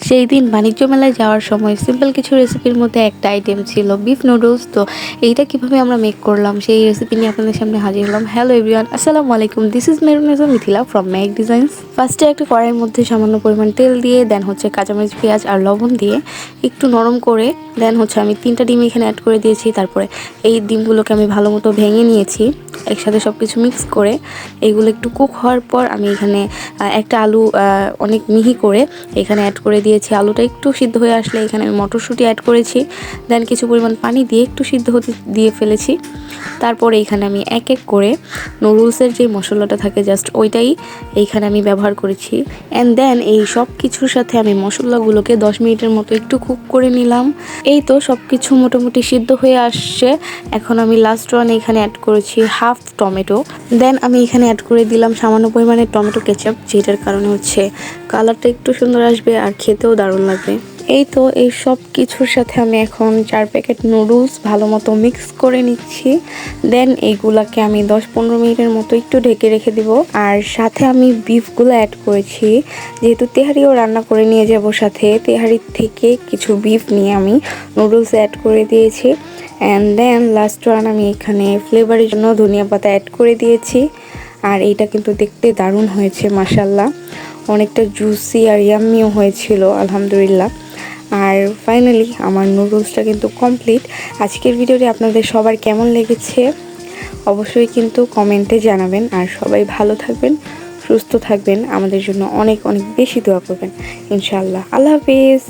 সেই দিন বাণিজ্য মেলায় যাওয়ার সময় সিম্পল কিছু রেসিপির মধ্যে একটা আইটেম ছিল বিফ নুডলস। তো এইটা কিভাবে আমরা মেক করলাম সেই রেসিপি নিয়ে আপনাদের সামনে হাজির হলাম। হ্যালো এভরিওয়ান, আসসালামু আলাইকুম। This is Merunnesa Mithila from make designs. ফার্স্টে একটা কড়াইয়ের মধ্যে সামান্য পরিমাণ তেল দিয়ে দেন কাঁচামরিচ, পেঁয়াজ আর লবণ দিয়ে একটু নরম করে দেন আমি 3টা ডিম এখানে অ্যাড করে দিয়েছি। তারপরে এই ডিমগুলোকে আমি ভালো মতো ভেঙে নিয়েছি। একসাথে সব কিছু মিক্স করে এইগুলো একটু কুক হওয়ার পর আমি এখানে একটা আলু অনেক মিহি করে এখানে অ্যাড করে দিয়েছি। আলুটা একটু সিদ্ধ হয়ে আসলে এখানে আমি মটরশুঁটি অ্যাড করেছি। দেন কিছু পরিমাণ পানি দিয়ে একটু সিদ্ধ হতে দিয়ে ফেলেছি। তারপরে এখানে আমি এক এক করে নুডলসের যে মশলাটা থাকে জাস্ট ওইটাই এইখানে আমি ব্যবহার করেছি। অ্যান্ড দেন এই সব কিছুর সাথে আমি মশলাগুলোকে 10 মিনিটের মতো একটু কুক করে নিলাম। এই তো সব কিছু মোটামুটি সিদ্ধ হয়ে আসছে। এখন আমি লাস্ট ওয়ান এখানে অ্যাড করেছি হাফ টমেটো। দেন আমি এখানে অ্যাড করে দিলাম সামান্য পরিমাণে টমেটো কেচাপ, যেটার কারণে কালারটা একটু সুন্দর আসবে আর খেতেও দারুণ লাগবে। এই তো এই সব কিছুর সাথে আমি এখন 4 প্যাকেট নুডলস ভালো মতো মিক্স করে নিচ্ছি। দেন এইগুলাকে আমি 10-15 মিনিটের মতো একটু ঢেকে রেখে দিব। আর সাথে আমি বিফগুলো অ্যাড করেছি, যেহেতু তেহারিও রান্না করে নিয়ে যাব সাথে। তেহারির থেকে কিছু বিফ নিয়ে আমি নুডলস অ্যাড করে দিয়েছি। অ্যান্ড দেন লাস্ট ওয়ান আমি এখানে ফ্লেভারের জন্য ধনিয়া পাতা অ্যাড করে দিয়েছি। আর এইটা কিন্তু দেখতে দারুণ হয়েছে মাশাল্লাহ, অনেকটা জুসি আর ইয়াম্মিও হয়েছিল আলহামদুলিল্লাহ। আর ফাইনালি আমার নুডলসটা কিন্তু কমপ্লিট। আজকের ভিডিওটি আপনাদের সবার কেমন লেগেছে অবশ্যই কিন্তু কমেন্টে জানাবেন। আর সবাই ভালো থাকবেন, সুস্থ থাকবেন, আমাদের জন্য অনেক অনেক বেশি দোয়া করবেন ইনশাআল্লাহ। আল্লাহ হাফিজ।